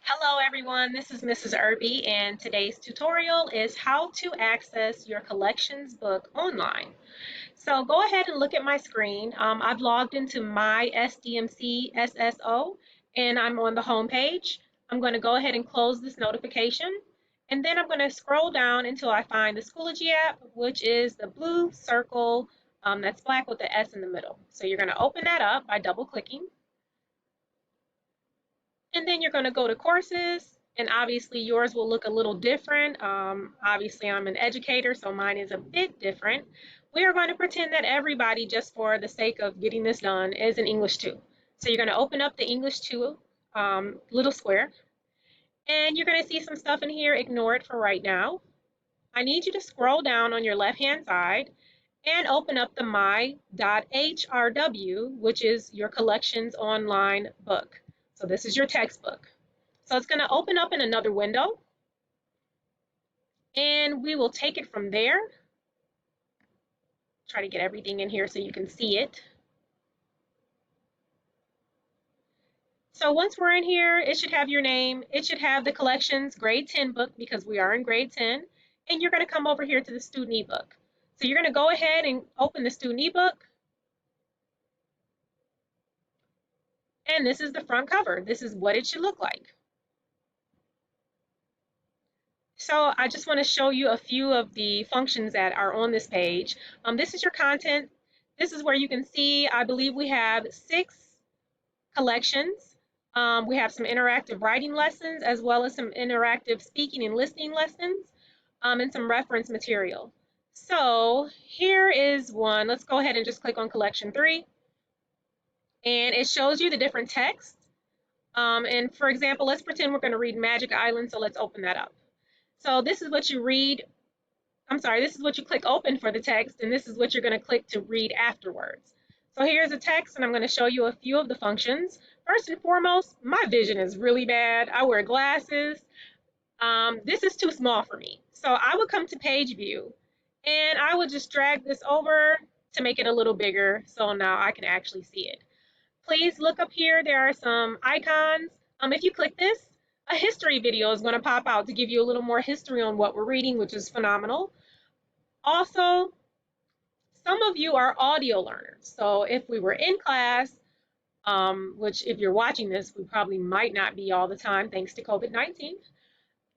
Hello everyone, this is Mrs. Irby and today's tutorial is how to access your collections book online. So go ahead and look at my screen. I've logged into my SDMC SSO and I'm on the home page. I'm going to go ahead and close this notification and then I'm going to scroll down until I find the Schoology app, which is the blue circle that's black with the S in the middle. So you're going to open that up by double clicking. And then you're going to go to courses, and obviously yours will look a little different. Obviously, I'm an educator, so mine is a bit different. We are going to pretend that everybody, just for the sake of getting this done, is an English 2. So you're going to open up the English 2 little square, and you're going to see some stuff in here. Ignore it for right now. I need you to scroll down on your left-hand side and open up the my.hrw, which is your collections online book. So this is your textbook. So it's going to open up in another window and we will take it from there. Try to get everything in here so you can see it. So once we're in here, it should have your name. It should have the collections grade 10 book because we are in grade 10. And you're going to come over here to the student ebook. So you're going to go ahead and open the student ebook. And this is the front cover. This is what it should look like. So I just want to show you a few of the functions that are on this page. This is your content. This is where you can see, I believe we have 6 collections. We have some interactive writing lessons as well as some interactive speaking and listening lessons and some reference material. So here is one. Let's go ahead and just click on collection 3. And it shows you the different texts. And for example, let's pretend we're going to read Magic Island. So let's open that up. So this is what you read. This is what you click open for the text, and this is what you're going to click to read afterwards. So here's the text, and I'm going to show you a few of the functions. First and foremost, my vision is really bad. I wear glasses. This is too small for me. So I would come to page view, and I would just drag this over to make it a little bigger so now I can actually see it. Please look up here. There are some icons. If you click this, a history video is going to pop out to give you a little more history on what we're reading, which is phenomenal. Also, some of you are audio learners. So if we were in class, which if you're watching this, we probably might not be all the time thanks to COVID-19,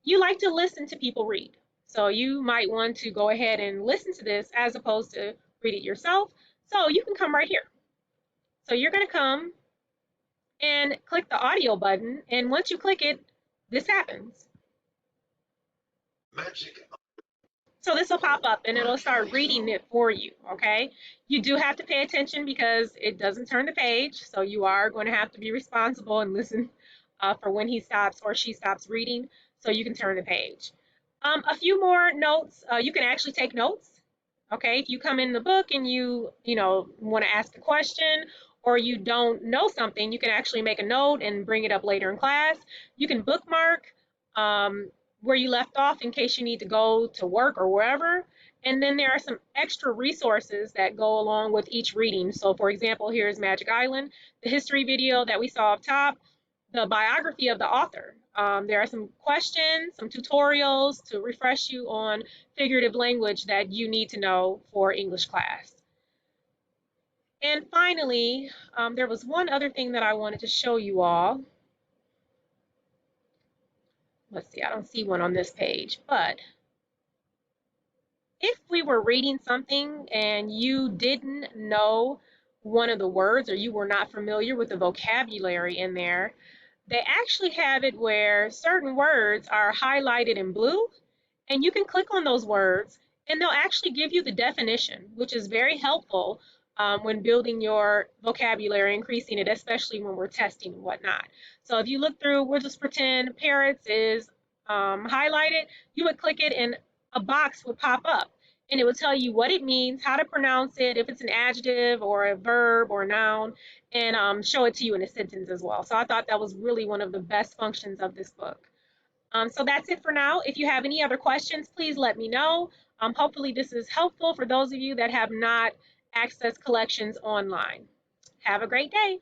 you like to listen to people read. So you might want to go ahead and listen to this as opposed to read it yourself. So you can come right here. So you're going to come and click the audio button, and once you click it, this happens. Magic. So this will pop up and it'll start reading it for you, okay? You do have to pay attention because it doesn't turn the page, so you are going to have to be responsible and listen for when he stops or she stops reading so you can turn the page. A few more notes. You can actually take notes, okay? If you come in the book and you want to ask a question or you don't know something, you can actually make a note and bring it up later in class. You can bookmark where you left off in case you need to go to work or wherever. And then there are some extra resources that go along with each reading. So for example, here's Magic Island, the history video that we saw up top, the biography of the author. There are some questions, some tutorials to refresh you on figurative language that you need to know for English class. And finally, there was one other thing that I wanted to show you all. Let's see, I don't see one on this page, but if we were reading something and you didn't know one of the words or you were not familiar with the vocabulary in there, they actually have it where certain words are highlighted in blue and you can click on those words and they'll actually give you the definition, which is very helpful when building your vocabulary, increasing it, especially when we're testing and whatnot. So if you look through, we'll just pretend parrots is highlighted, you would click it and a box would pop up and it would tell you what it means, how to pronounce it, if it's an adjective or a verb or noun, and show it to you in a sentence as well. So I thought that was really one of the best functions of this book. So that's it for now. If you have any other questions, please let me know. Hopefully this is helpful for those of you that have not accessed collections online. Have a great day.